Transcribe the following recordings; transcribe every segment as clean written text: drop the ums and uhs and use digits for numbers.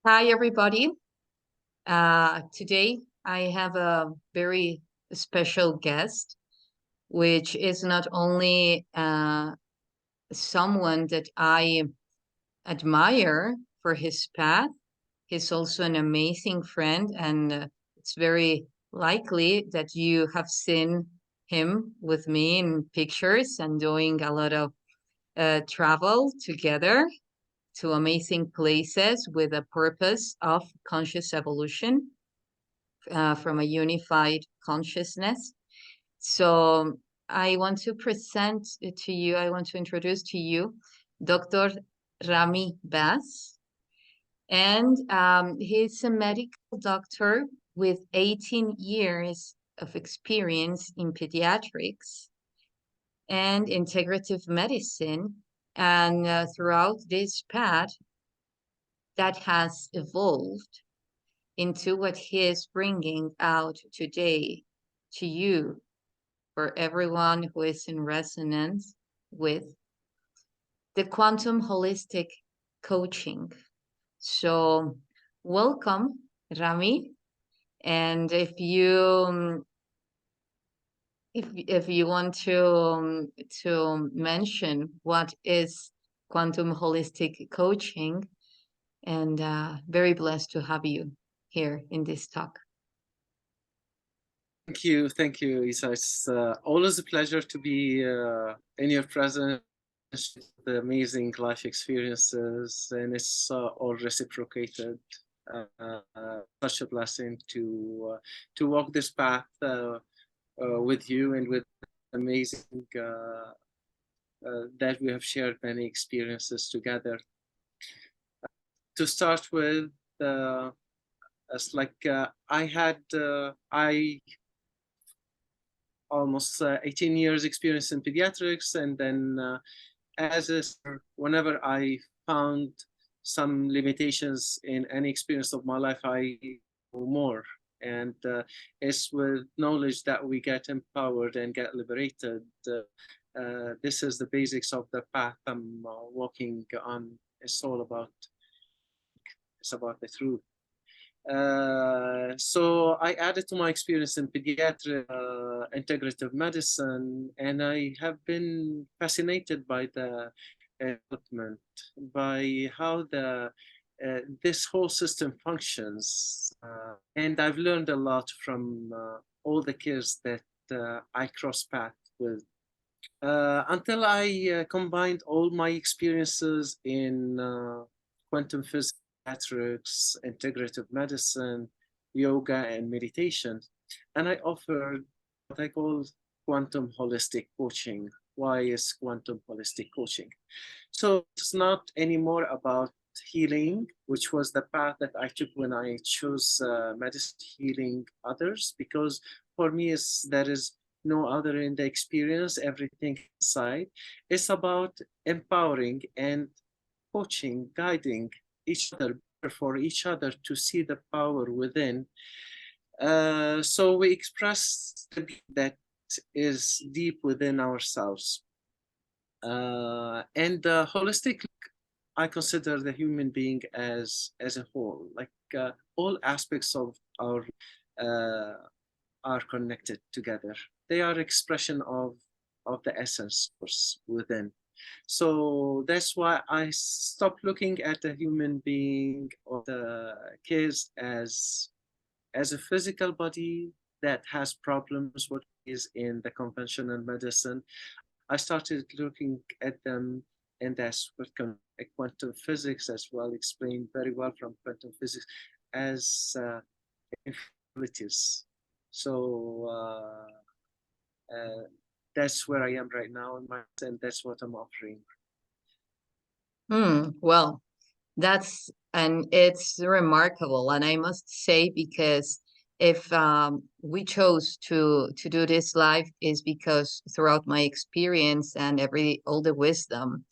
Hi, everybody. Today I have a very special guest, which is not only someone that I admire for his path, he's also an amazing friend, and it's very likely that you have seen him with me in pictures and doing a lot of travel together to amazing places with a purpose of conscious evolution from a unified consciousness. So I want to present to you, I want to introduce to you Dr. Rami Bass. And he's a medical doctor with 18 years of experience in pediatrics and integrative medicine. And throughout this path, that has evolved into what he is bringing out today to you, for everyone who is in resonance with the quantum holistic coaching. So, welcome, Rami. And if you want to mention what is quantum holistic coaching, and very blessed to have you here in this talk. Thank you, YssaH. It's always a pleasure to be in your presence, the amazing life experiences, and it's all reciprocated. Such a blessing to walk this path with you and with amazing that we have shared many experiences together. To start with, it's like I almost 18 years experience in pediatrics, and then whenever I found some limitations in any experience of my life, I know more, and it's with knowledge that we get empowered and get liberated. This is the basics of the path I'm walking on. It's about the truth. So I added to my experience in pediatric integrative medicine, and I have been fascinated by the development, by how this whole system functions, and I've learned a lot from all the kids that I cross path with. Until I combined all my experiences in quantum physics, integrative medicine, yoga, and meditation. And I offered what I call quantum holistic coaching. Why is quantum holistic coaching? So it's not anymore about healing, which was the path that I took when I chose medicine, healing others, because for me there is no other in the experience, everything inside. It's about empowering and coaching, guiding each other, for each other to see the power within. So we express the that is deep within ourselves. And holistic, I consider the human being as a whole, like all aspects of our are connected together. They are expression of the essence within. So that's why I stopped looking at the human being or the kids as a physical body that has problems, what is in the conventional medicine. I started looking at them, and that's what quantum physics as well explained very well from quantum physics as infinities. So that's where I am right now, and that's what I'm offering. Well, it's remarkable, and I must say, because if we chose to do this live, is because throughout my experience and all the wisdom,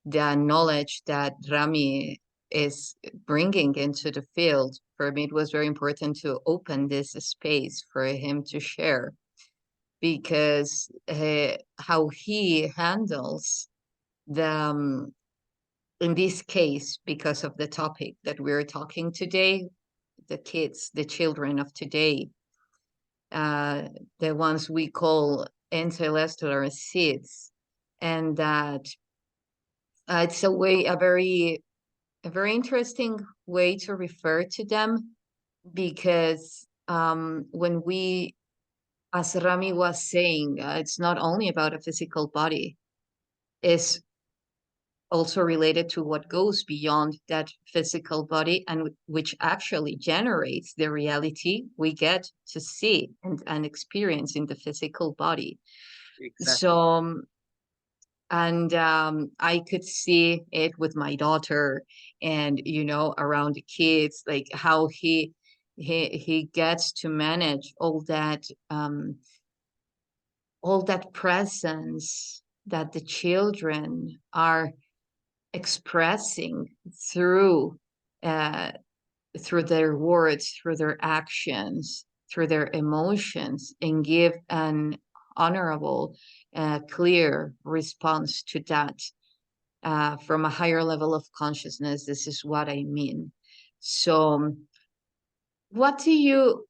the knowledge that Rami is bringing into the field, for me it was very important to open this space for him to share, because how he handles the in this case, because of the topic that we're talking today, the kids, the children of today, the ones we call interstellar seeds, and that it's a very interesting way to refer to them, because when we, as Rami was saying, it's not only about a physical body, it's also related to what goes beyond that physical body, and which actually generates the reality we get to see and experience in the physical body. Exactly. So and I could see it with my daughter, and around the kids, like how he gets to manage all that presence that the children are expressing through uh, through their words, through their actions, through their emotions, and give an honorable, clear response to that, from a higher level of consciousness. This is what I mean. So, what do you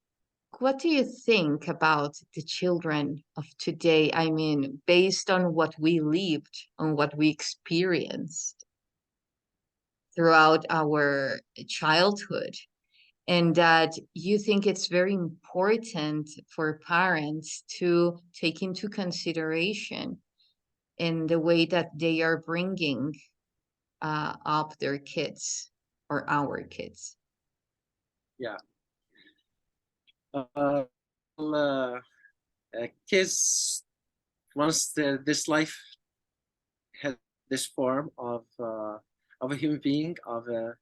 what do you think about the children of today? I mean, based on what we lived, on what we experienced throughout our childhood, and that you think it's very important for parents to take into consideration in the way that they are bringing up their kids or our kids. Yeah. Uh, well, kids, once this life has this form of a human being, of a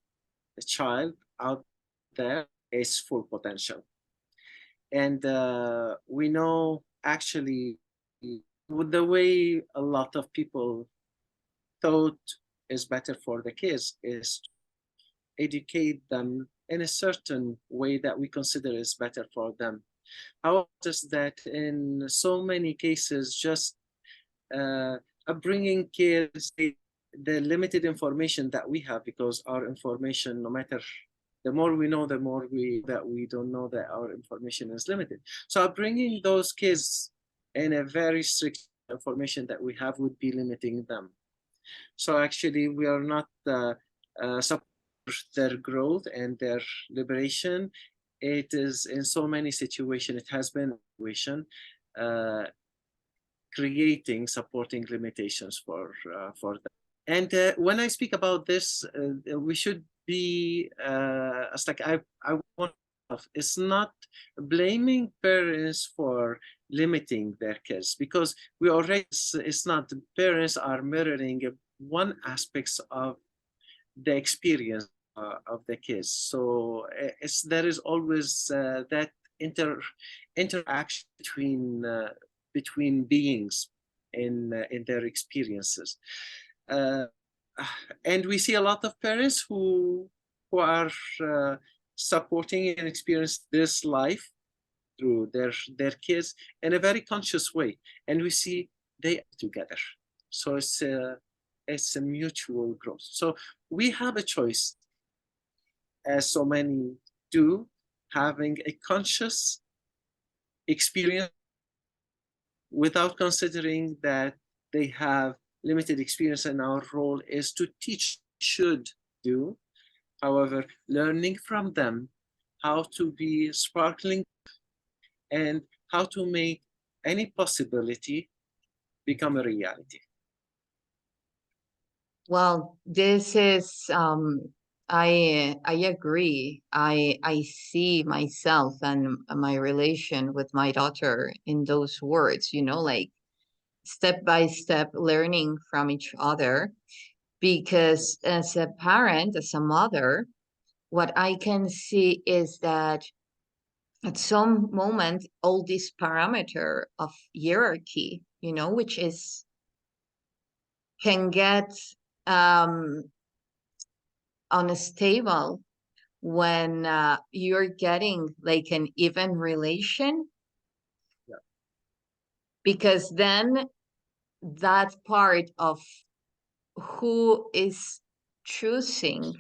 child out there, is full potential. And we know actually with the way a lot of people thought is better for the kids is to educate them in a certain way that we consider is better for them. However, just that in so many cases, just upbringing kids, the limited information that we have, because our information, no matter the more we know, the more we don't know that our information is limited. So upbringing those kids in a very strict information that we have would be limiting them. So actually, we are not support their growth and their liberation. It is in so many situations, it has been a situation creating supporting limitations for them. And when I speak about this, we should be it's like I want. It's not blaming parents for limiting their kids, because we already, it's not, the parents are mirroring one aspects of the experience of the kids. So there is always that interaction between beings in their experiences, uh, and we see a lot of parents who are supporting and experience this life through their kids in a very conscious way, and we see they are together. So it's a mutual growth. So we have a choice, as so many do, having a conscious experience without considering that they have limited experience, and our role is to teach, should do. However, learning from them how to be sparkling and how to make any possibility become a reality. Well, this is I agree. I see myself and my relation with my daughter in those words, like step by step learning from each other, because as a parent, as a mother, what I can see is that at some moment all this parameter of hierarchy, which is can get um unstable when you're getting like an even relation, Yeah. because then that part of who is choosing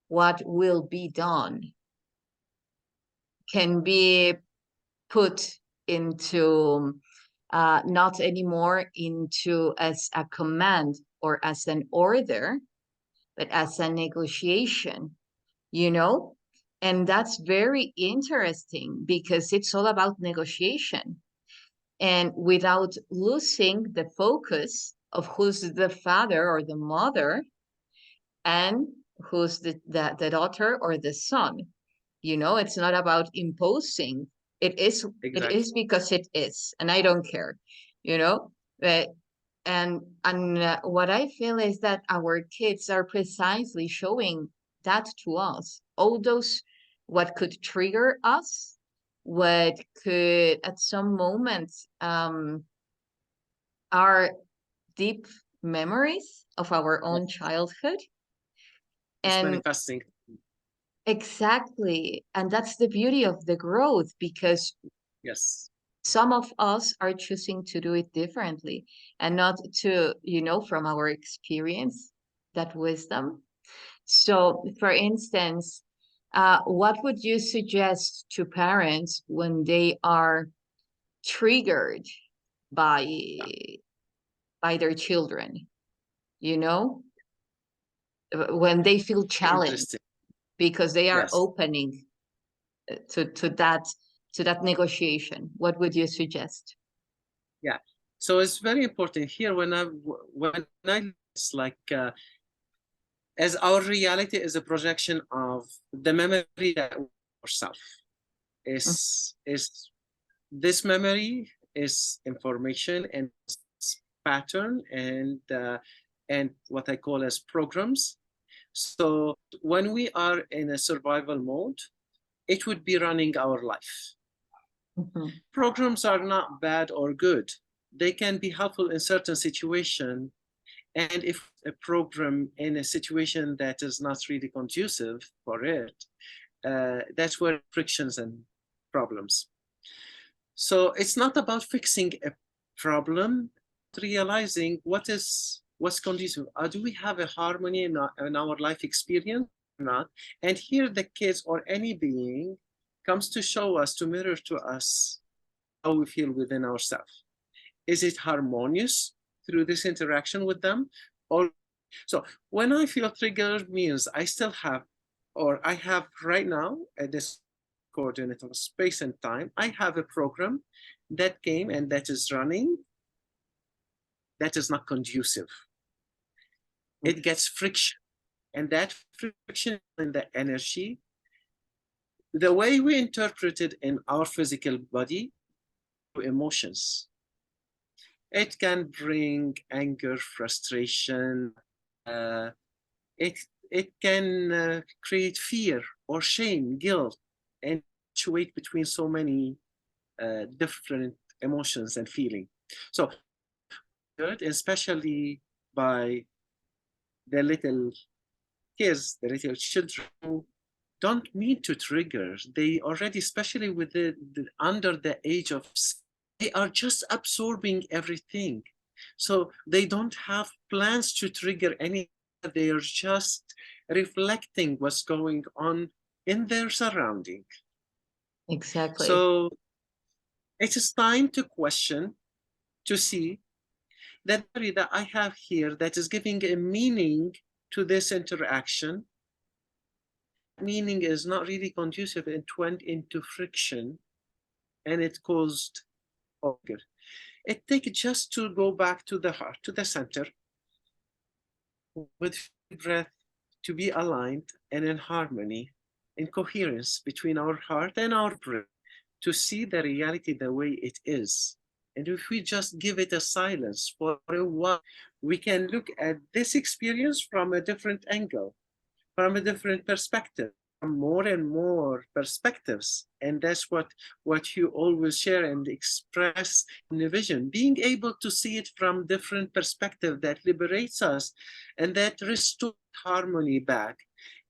what will be done can be put into not anymore into as a command or as an order, but as a negotiation, you know? And that's very interesting because it's all about negotiation. And without losing the focus of who's the father or the mother and who's the daughter or the son. You know, it's not about imposing. It Exactly. is because it is, and I don't care, you know. But and what I feel is that our kids are precisely showing that to us. All those what could trigger us, what could at some moment are deep memories of our own childhood. It's And manifesting. exactly. And that's the beauty of the growth because Yes. some of us are choosing to do it differently and not to, you know, from our experience, that wisdom. So, for instance, what would you suggest to parents when they are triggered by their children, you know, when they feel challenged Interesting. because they are Yes. opening to that negotiation? What would you suggest? Yeah. So it's very important here when I it's like as our reality is a projection of the memory that ourself is this memory is information and pattern and what I call as programs. So when we are in a survival mode, it would be running our life. Mhm. Programs are not bad or good. They can be helpful in certain situations. And if a program in a situation that is not really conducive for it, that's where frictions and problems. So it's not about fixing a problem, realizing what's conducive. Do we have a harmony in our life experience or not? And here the kids or any being comes to show us, to mirror to us how we feel within ourselves. Is it harmonious through this interaction with them? Or so when I feel triggered means I still have, or I have right now at this coordinate of space and time, I have a program that came and that is running that is not conducive. It gets friction, and that friction in the energy, the way we interpret it in our physical body, emotions. It can bring anger, frustration. Uh, it it can create fear or shame, guilt, and fluctuate between so many different emotions and feeling. So, especially by the little kids, the little children who don't mean to trigger. They already, especially with under the age of, they are just absorbing everything. So they don't have plans to trigger any. They are just reflecting what's going on in their surrounding. Exactly. So it is time to question, to see that that I have here that is giving a meaning to this interaction. Meaning is not really conducive. It went into friction and it caused anger. It takes just to go back to the heart, to the center, with breath, to be aligned and in harmony, in coherence between our heart and our brain, to see the reality the way it is. And if we just give it a silence for a while, we can look at this experience from a different angle, from a different perspective, from more and more perspectives. And that's what you always share and express in the vision, being able to see it from different perspective that liberates us and that restores harmony back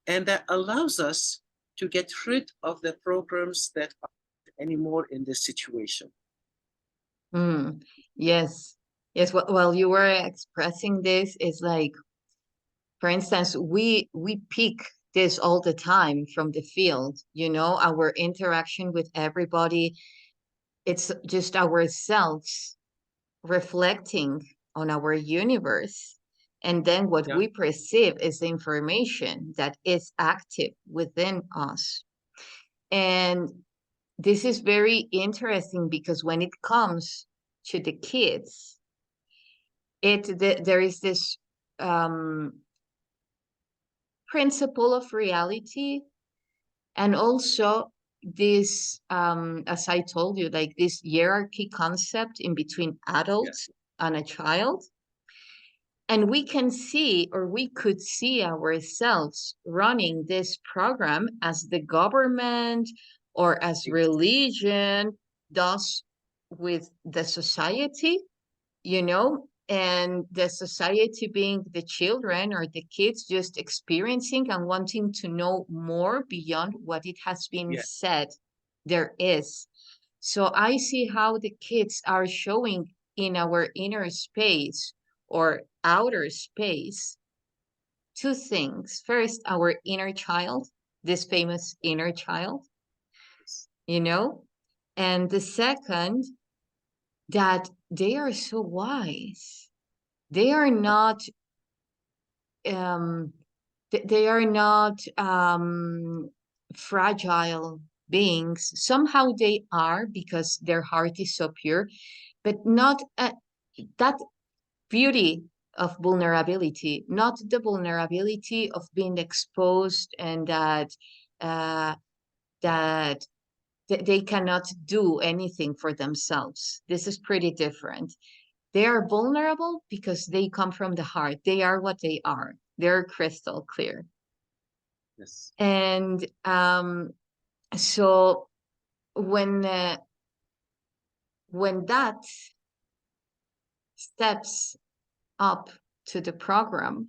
and that allows us to get rid of the programs that aren't anymore in this situation. Yes. Yes. While you were expressing this, it's like For instance, we pick this all the time from the field, you know, our interaction with everybody. It's just ourselves reflecting on our universe. And then what Yeah. we perceive is the information that is active within us. And this is very interesting because when it comes to the kids, there is this principle of reality, and also this, as I told you, like this hierarchy concept in between adults Yes. and a child. And we can see, or we could see ourselves running this program as the government or as religion does with the society, you know, and the society being the children or the kids just experiencing and wanting to know more beyond what it has been Yeah. said there is. So I see how the kids are showing in our inner space or outer space two things. First, our inner child, this famous inner child, you know, and the second, that they are so wise. They are not um they are not fragile beings. Somehow they are because their heart is so pure, but not that beauty of vulnerability, not the vulnerability of being exposed and that uh, that they cannot do anything for themselves. This is pretty different. They are vulnerable because they come from the heart. They are what they are. They're crystal clear. Yes. And so when that steps up to the program,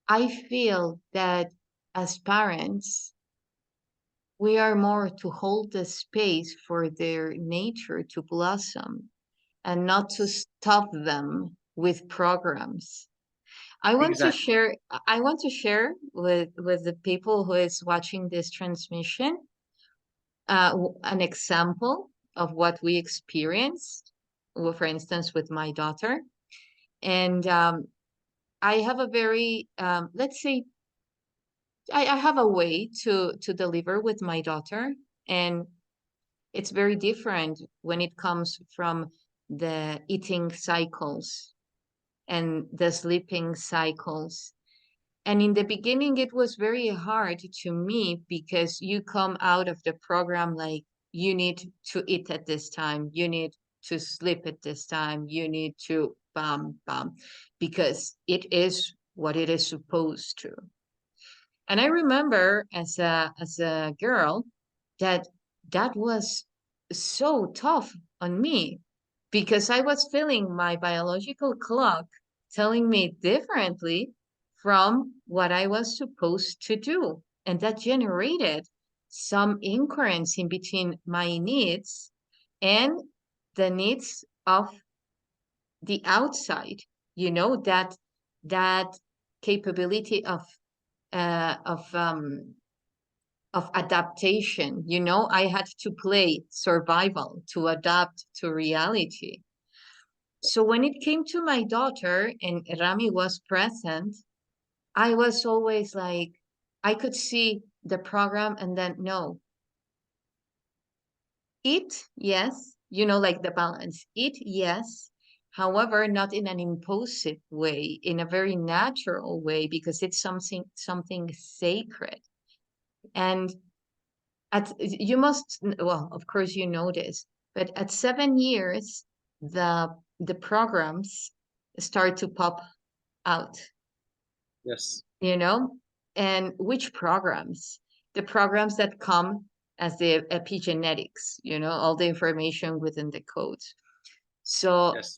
I feel that as parents, we are more to hold the space for their nature to blossom and not to stop them with programs. Exactly. I want to share with the people who is watching this transmission an example of what we experienced, well, for instance, with my daughter. And I have a very, let's say, I have a way to deliver with my daughter, and it's very different when it comes from the eating cycles and the sleeping cycles. And in the beginning, it was very hard to me because you come out of the program like you need to eat at this time, you need to sleep at this time, you need to bam, bam, because it is what it is supposed to. And I remember as a girl that that was so tough on me because I was feeling my biological clock telling me differently from what I was supposed to do. And that generated some incoherence in between my needs and the needs of the outside, you know, that capability uh, of um, of adaptation. You know, I had to play survival to adapt to reality. So when it came to my daughter and Rami was present, I was always like, I could see the program and then no, eat, yes, you know, like the balance, eat, yes. However, not in an impulsive way, in a very natural way, because it's something sacred. And you must, well, of course you know this, but at 7 years, the programs start to pop out, Yes. you know. And which programs? The programs that come as the epigenetics, you know, all the information within the codes. So Yes.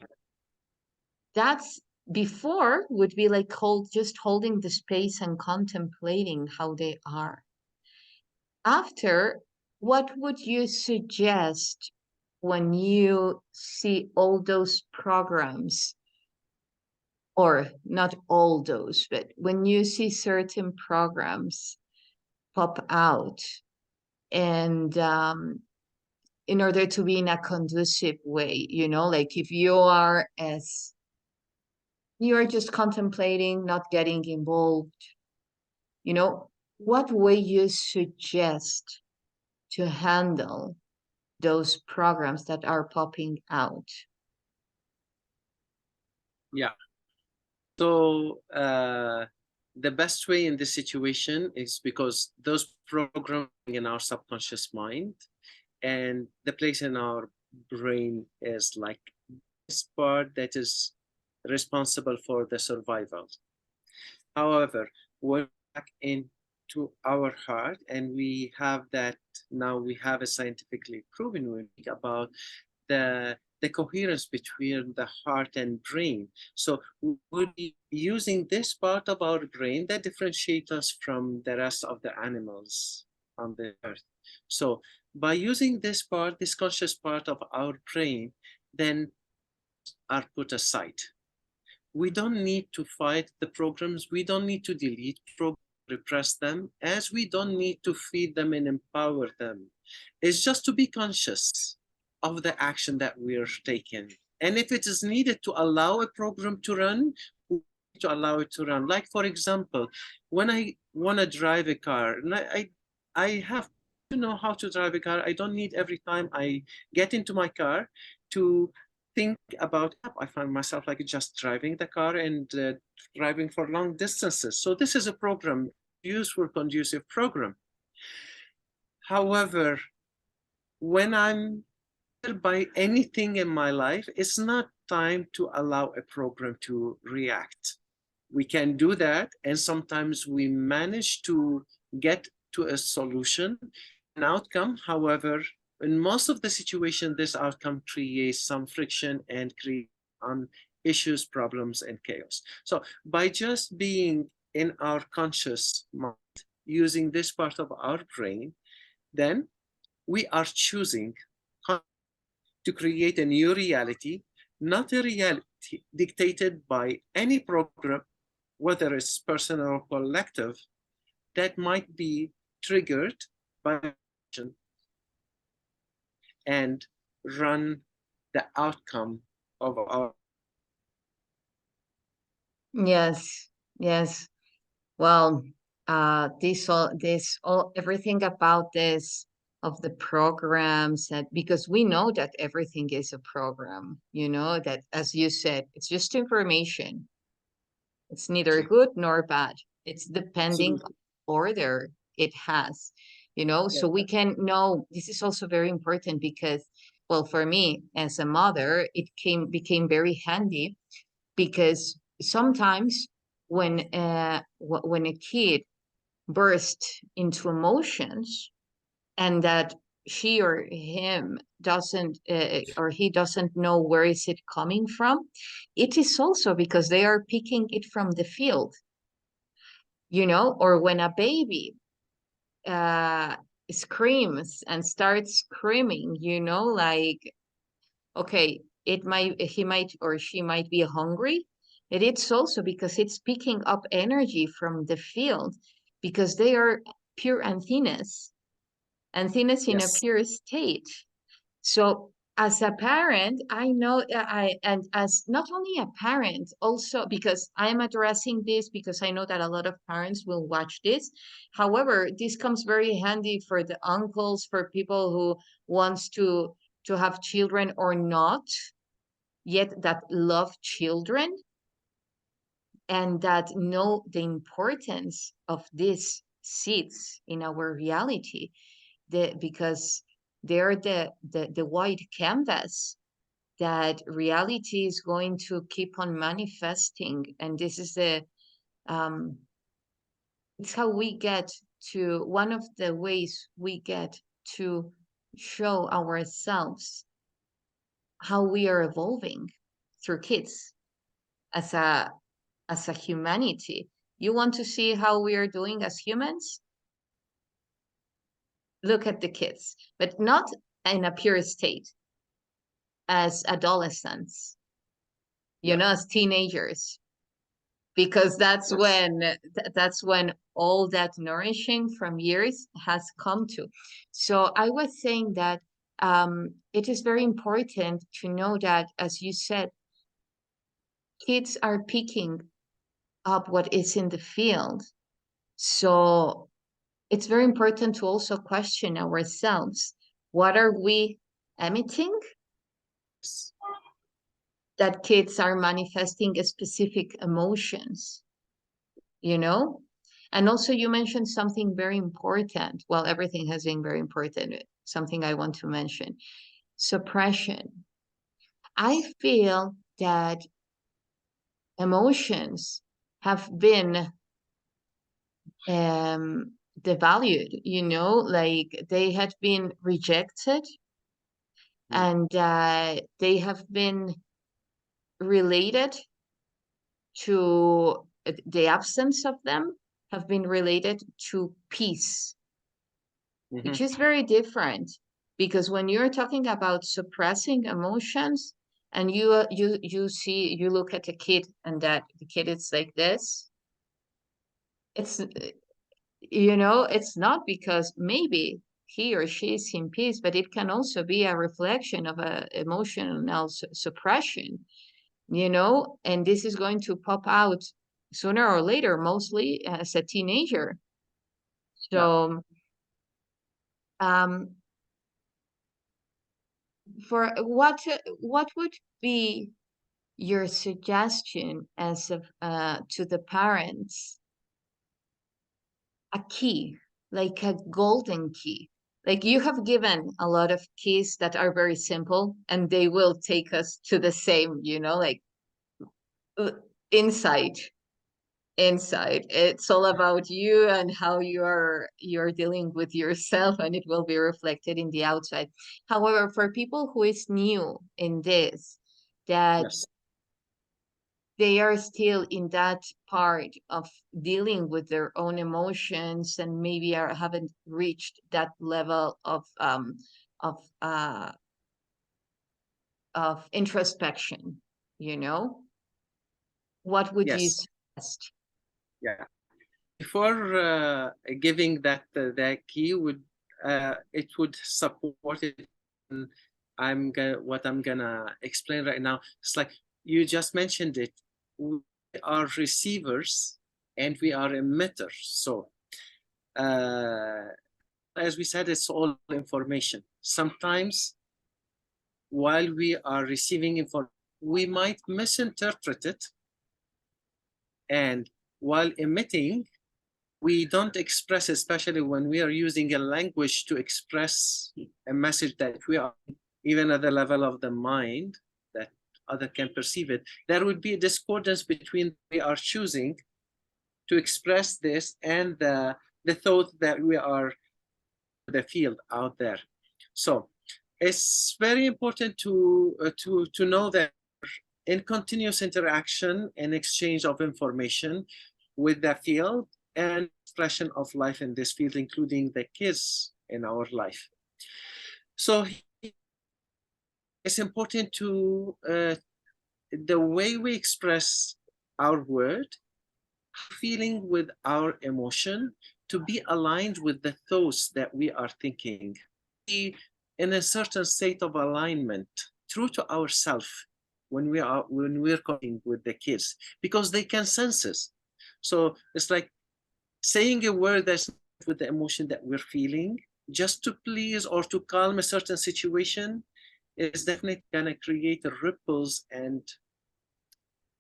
that's before would be like just holding the space and contemplating how they are. After, what would you suggest when you see all those programs or not all those, but when you see certain programs pop out, and in order to be in a conducive way, you know, like if you're just contemplating not getting involved, you know, what way you suggest to handle those programs that are popping out? Yeah. So the best way in this situation is because those programs in our subconscious mind, and the place in our brain is like this part that is responsible for the survival. However, we're back into our heart, and we have that now. We have a scientifically proven way about the coherence between the heart and brain. So we'll be using this part of our brain that differentiates us from the rest of the animals on the earth. So by using this part, this conscious part of our brain, then are put aside. We don't need to fight the programs. We don't need to delete programs, repress them, as we don't need to feed them and empower them. It's just to be conscious of the action that we're taking. And if it is needed to allow a program to run, we need to allow it to run. Like, for example, when I want to drive a car, and I have to know how to drive a car. I don't need every time I get into my car to think about. I find myself like just driving the car and driving for long distances. So this is a program, useful, conducive program. However, when I'm by anything in my life, it's not time to allow a program to react. We can do that, and sometimes we manage to get to a solution, an outcome. However, in most of the situation, this outcome creates some friction and creates issues, problems, and chaos. So by just being in our conscious mind, using this part of our brain, then we are choosing to create a new reality, not a reality dictated by any program, whether it's personal or collective, that might be triggered by action and run the outcome of our. Yes, yes. Well, everything about this of the programs, that because we know that everything is a program, you know, that as you said, it's just information. It's neither good nor bad. It's depending Absolutely. order it has, you know, so we can know. This is also very important because, well, for me as a mother, it became very handy because sometimes when a kid bursts into emotions and that she or him doesn't or he doesn't know where is it coming from, it is also because they are picking it from the field, you know, or when a baby uh screams and starts screaming, you know, like, okay, he might or she might be hungry, but it's also because it's picking up energy from the field because they are pure antennas in a Yes. pure state. So as a parent, I know and as not only a parent, also because I'm addressing this because I know that a lot of parents will watch this. However, this comes very handy for the uncles, for people who wants to have children or not, yet that love children and that know the importance of these seeds in our reality, because they're the white canvas that reality is going to keep on manifesting. And this is um it's how we get to one of the ways we get to show ourselves how we are evolving through kids as a humanity. You want to see how we are doing as humans? Look at the kids, but not in a pure state, as adolescents, you Yeah. know, as teenagers. because that's Yes. when that's when all that nourishing from years has come to. So I was saying that it is very important to know that, as you said, kids are picking up what is in the field. So it's very important to also question ourselves. What are we emitting? That kids are manifesting specific emotions, you know? And also, you mentioned something very important. Well, everything has been very important. Something I want to mention: suppression. I feel that emotions have been devalued, like they had been rejected, Mm. and they have been related to the absence of them have been related to peace, which Mhm. is very different, because when you're talking about suppressing emotions, and you look at a kid, and that the kid is like this, it's it's not because maybe he or she is in peace, but it can also be a reflection of a emotional suppression, and this is going to pop out sooner or later, mostly as a teenager. Yeah. So, um, for what would be your suggestion as of to the parents, a key, like a golden key? Like, you have given a lot of keys that are very simple, and they will take us to the same, like uh, insight. It's all about you and how you're dealing with yourself, and it will be reflected in the outside. However, for people who is new in this, that Yes. they are still in that part of dealing with their own emotions, and maybe haven't reached that level of uh of introspection, what would you Yes. suggest? Yeah. Before giving that key would it would support it. What I'm gonna explain right now. It's like you just mentioned it. We are receivers and we are emitters. So as we said, it's all information. Sometimes while we are receiving information, we might misinterpret it, and while emitting, we don't express, especially when we are using a language to express a message that we are, even at the level of the mind, that other can perceive it. There would be a discordance between we are choosing to express this and the thought that we are the field out there. So it's very important to know that in continuous interaction and exchange of information with the field and expression of life in this field, including the kids in our life. So it's important to the way we express our word, feeling with our emotion, to be aligned with the thoughts that we are thinking, be in a certain state of alignment, true to ourselves when we're connecting with the kids, because they can sense us. So it's like saying a word that's with the emotion that we're feeling, just to please or to calm a certain situation, is definitely gonna create ripples and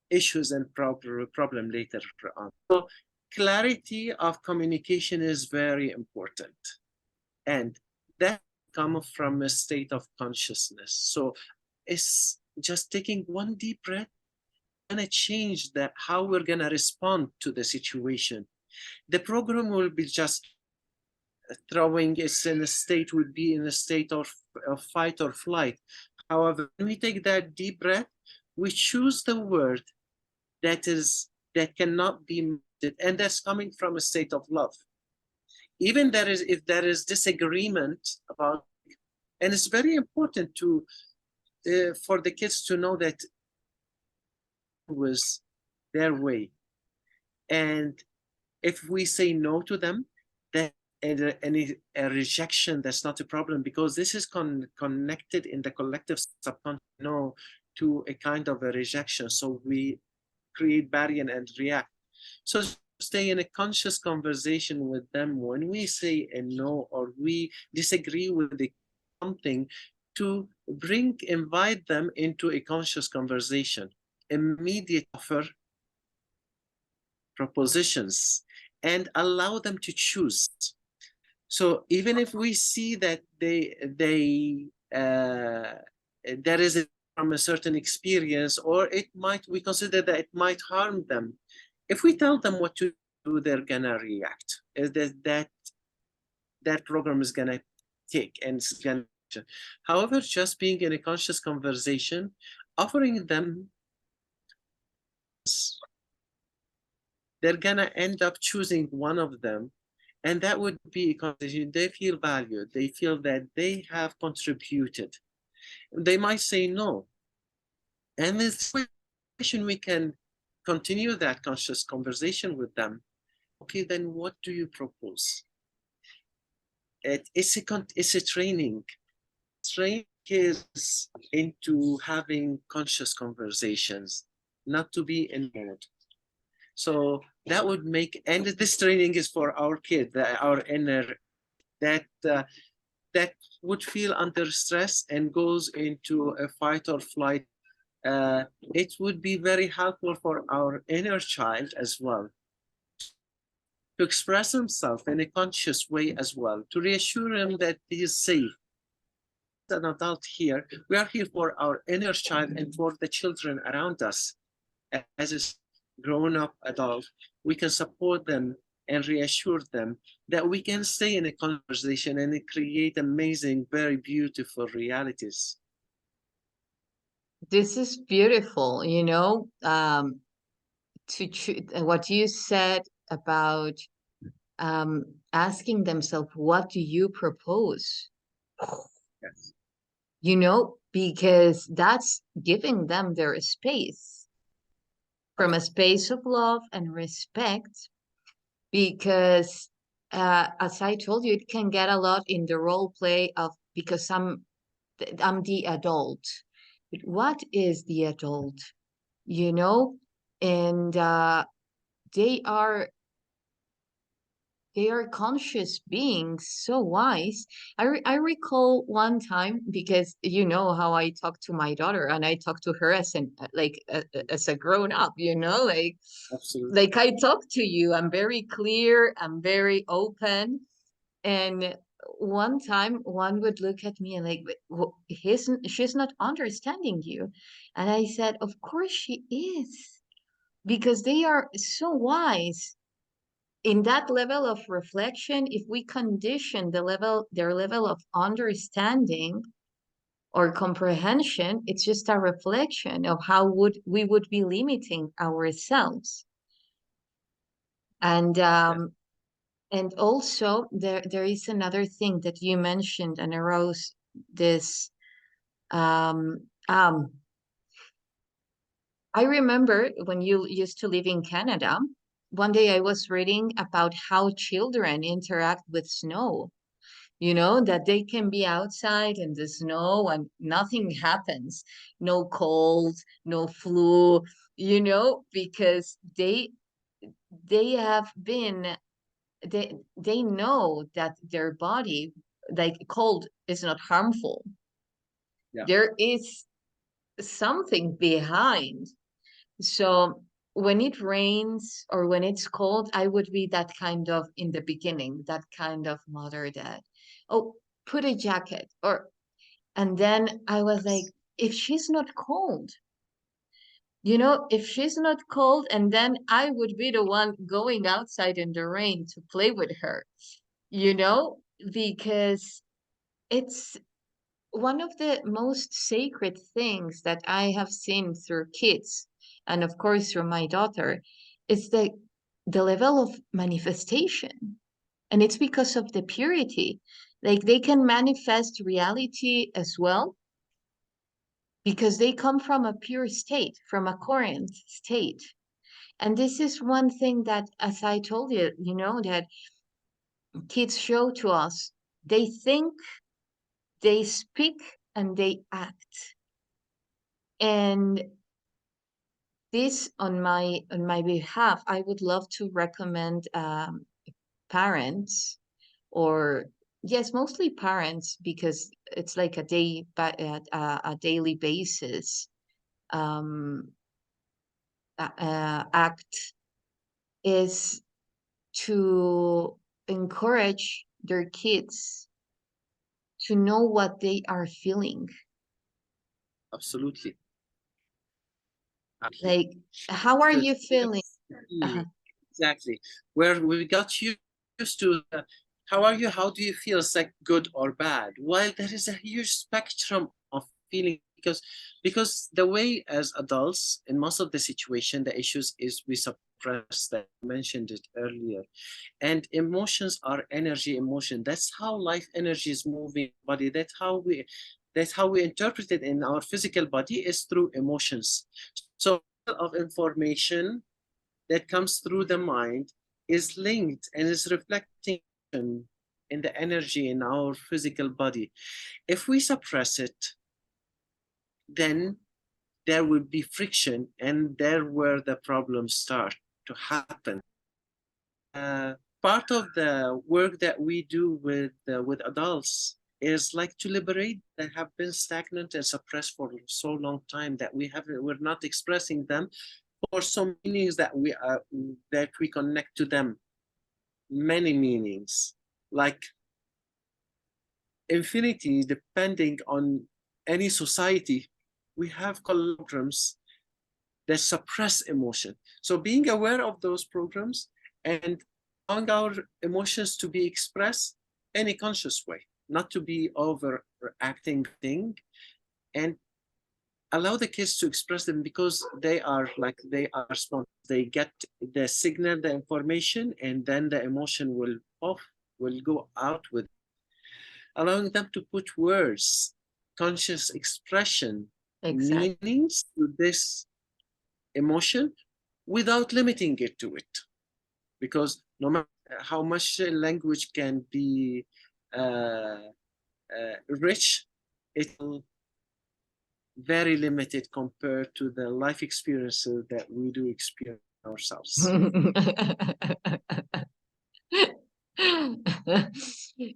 issues and problem later on. So clarity of communication is very important, and that comes from a state of consciousness. So it's just taking one deep breath, gonna change that how we're gonna respond to the situation. The program will be just throwing us in a state, would be in a state of fight or flight. However, when we take that deep breath, we choose the word that cannot be muted, and that's coming from a state of love. Even if there is disagreement about, and it's very important to for the kids to know that it was their way. And if we say no to them, then a rejection, that's not a problem, because this is connected in the collective subconscious no to a kind of a rejection. So we create barrier and react. So stay in a conscious conversation with them when we say a no or we disagree with something, to invite them into a conscious conversation, immediate offer propositions, and allow them to choose. So even if we see that there is from a certain experience, or we consider that it might harm them, if we tell them what to do, they're gonna react. That program is gonna take, and it's gonna. However, just being in a conscious conversation, offering them, they're gonna end up choosing one of them, and that would be a conversation. They feel valued. They feel that they have contributed. They might say no, and this situation we can continue that conscious conversation with them. Okay, then what do you propose? It's a training. Training is into having conscious conversations, not to be in mode. So that would make, and this training is for our kid, our inner, that would feel under stress and goes into a fight or flight. It would be very helpful for our inner child as well to express himself in a conscious way as well, to reassure him that he is safe. As an adult here, we are here for our inner child and for the children around us. As a grown-up adult, we can support them and reassure them that we can stay in a conversation and create amazing, very beautiful realities. This is beautiful, you know, what you said about asking themselves, what do you propose? Yes. You know, because that's giving them their space, from a space of love and respect, because as I told you, it can get a lot in the role play of, because I'm the adult. But what is the adult? You know, and they are conscious beings, so wise. I recall one time, because you know how I talk to my daughter, and I talk to her as as a grown up, you know, Absolutely. like I talk to you. I'm very clear, I'm very open. And one time one would look at me and like, she's not understanding you. And I said, of course she is, because they are so wise. In that level of reflection, if we condition their level of understanding or comprehension, it's just a reflection of how we would be limiting ourselves. And also there is another thing that you mentioned and arose this. um, um, I remember when you used to live in Canada, one day I was reading about how children interact with snow. You know, that they can be outside in the snow and nothing happens. No cold, no flu, you know, because they have been they know that their body, like cold, is not harmful. Yeah. There is something behind. So when it rains or when it's cold, I would be that kind of, in the beginning, that kind of mother that, oh, put a jacket, or, and then I was like, if she's not cold, you know, if she's not cold, and then I would be the one going outside in the rain to play with her, you know, because it's one of the most sacred things that I have seen through kids, and of course through my daughter, is the level of manifestation. And it's because of the purity. Like they can manifest reality as well, because they come from a pure state, from a current state. And this is one thing that, as I told you, you know, that kids show to us. They think, they speak, and they act. And this, on my behalf, I would love to recommend parents, or yes, mostly parents, because it's like a daily basis act, is to encourage their kids to know what they are feeling. Absolutely. Like, how are you feeling? Exactly. Where we got used to how are you? How do you feel? It's like good or bad. While there is a huge spectrum of feeling, because the way as adults in most of the situation, the issues is we suppress that. I mentioned it earlier. And emotions are energy emotion. That's how life energy is moving body. That's how we interpret it in our physical body is through emotions. So of information that comes through the mind is linked and is reflecting in the energy in our physical body. If we suppress it, then there will be friction, and there where the problems start to happen. Part of the work that we do with adults is like to liberate that have been stagnant and suppressed for so long time that we're not expressing them for some meanings that we connect to them. Many meanings, like infinity, depending on any society, we have programs that suppress emotion. So being aware of those programs and allowing our emotions to be expressed in a conscious way, not to be overacting thing, and allow the kids to express them because they are spontaneous. They get the signal, the information, and then the emotion will go out with it. Allowing them to put words, conscious expression, Exactly. meanings to this emotion without limiting it to it. Because no matter how much language can be rich, it's very limited compared to the life experiences that we do experience ourselves.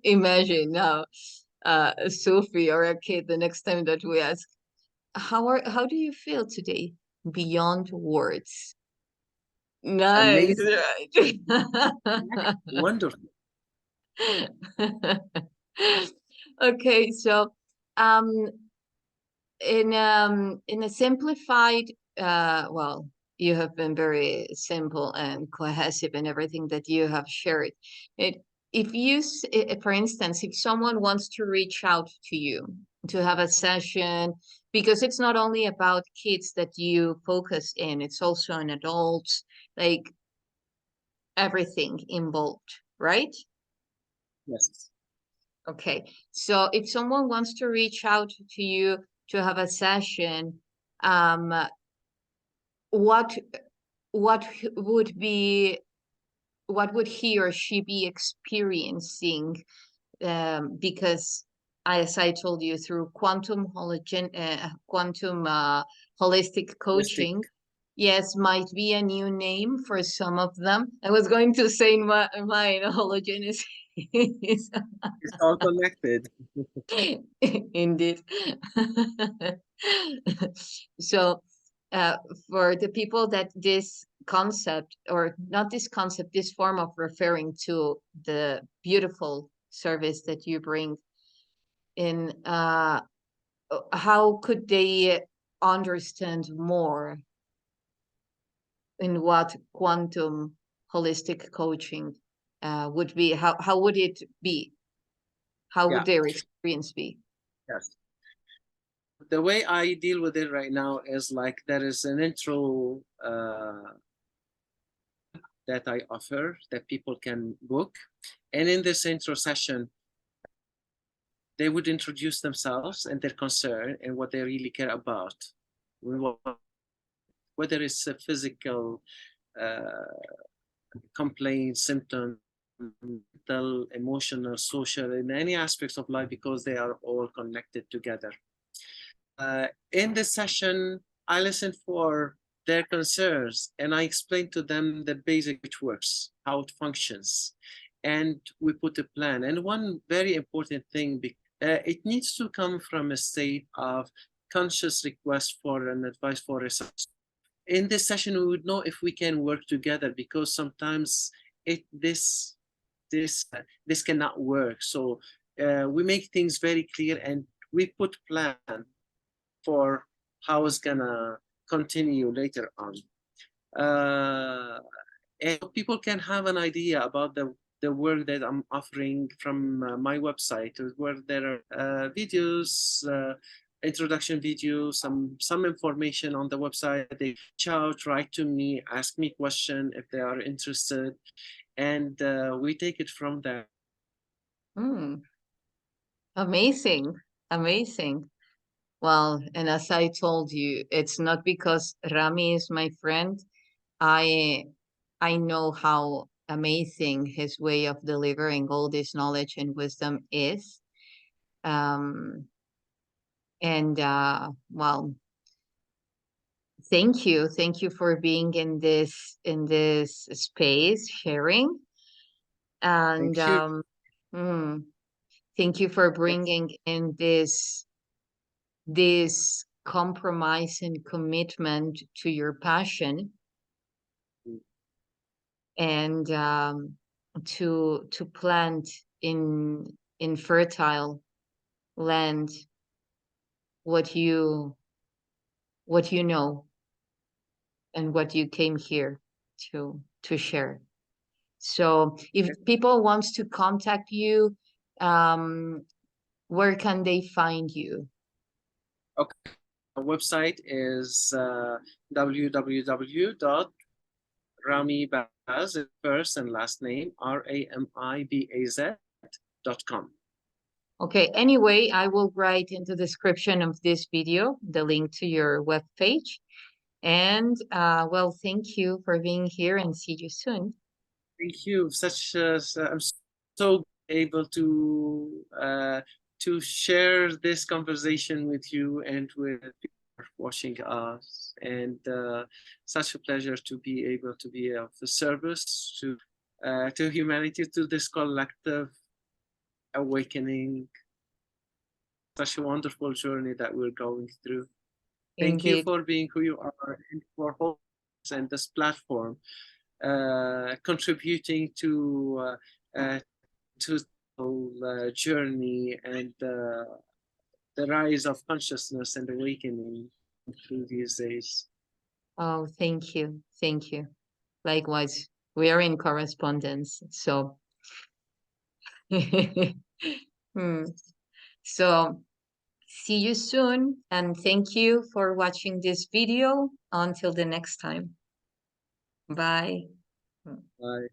Imagine now, Sophie or a kid, the next time that we ask, how do you feel today? Beyond words. Nice, Amazing, right? wonderful. Okay, so um in a simplified well, you have been very simple and cohesive in everything that you have shared. It if you for instance, if someone wants to reach out to you to have a session, because it's not only about kids that you focus in, it's also on adults, like everything involved, right? Yes. Okay, so if someone wants to reach out to you to have a session, um, what what would be what would he or she be experiencing? Because as I told you, through quantum holistic Mystic. coaching, yes, might be a new name for some of them. I was going to say mine, hologenesis. It's all connected. Indeed. So, uh, for the people that this concept, or not this concept, this form of referring to the beautiful service that you bring in, how could they understand more in what quantum holistic coaching would be? How would it be? How would Yeah. their experience be? Yes. The way I deal with it right now is like there is an intro that I offer that people can book. And in this intro session, they would introduce themselves and their concern and what they really care about. Whether it's a physical complaints, symptoms, mental, emotional, social, in any aspects of life, because they are all connected together. In this session, I listen for their concerns and I explain to them the basic which works, how it functions, and we put a plan. And one very important thing, it needs to come from a state of conscious request for an advice for research. In this session, we would know if we can work together, because sometimes this cannot work. So we make things very clear and we put plan for how it's gonna continue later on. And people can have an idea about the work that I'm offering from my website, where there are videos, introduction videos, some information on the website. They reach out, write to me, ask me question if they are interested, and we take it from there. Amazing, amazing. Well, and as I told you, it's not because Rami is my friend. I know how amazing his way of delivering all this knowledge and wisdom is. Well, thank you for being in this space, sharing, and Thank you. thank you for bringing in this compromise and commitment to your passion, and to plant in fertile land what you know and what you came here to share. So if people wants to contact you, where can they find you? Okay, our website is www.ramibaz, first and last name, RAMIBAZ.com. Okay, anyway, I will write in the description of this video the link to your webpage. And well, thank you for being here and see you soon. Thank you. I'm so able to share this conversation with you and with people watching us, and such a pleasure to be able to be of the service to humanity, to this collective awakening. Such a wonderful journey that we're going through. Thank you Indeed. for being who you are and for holding and this platform, contributing to the journey and the rise of consciousness and awakening through these days. Oh, thank you. Thank you. Likewise, we are in correspondence. So, so see you soon. And thank you for watching this video. Until the next time. Bye. Bye.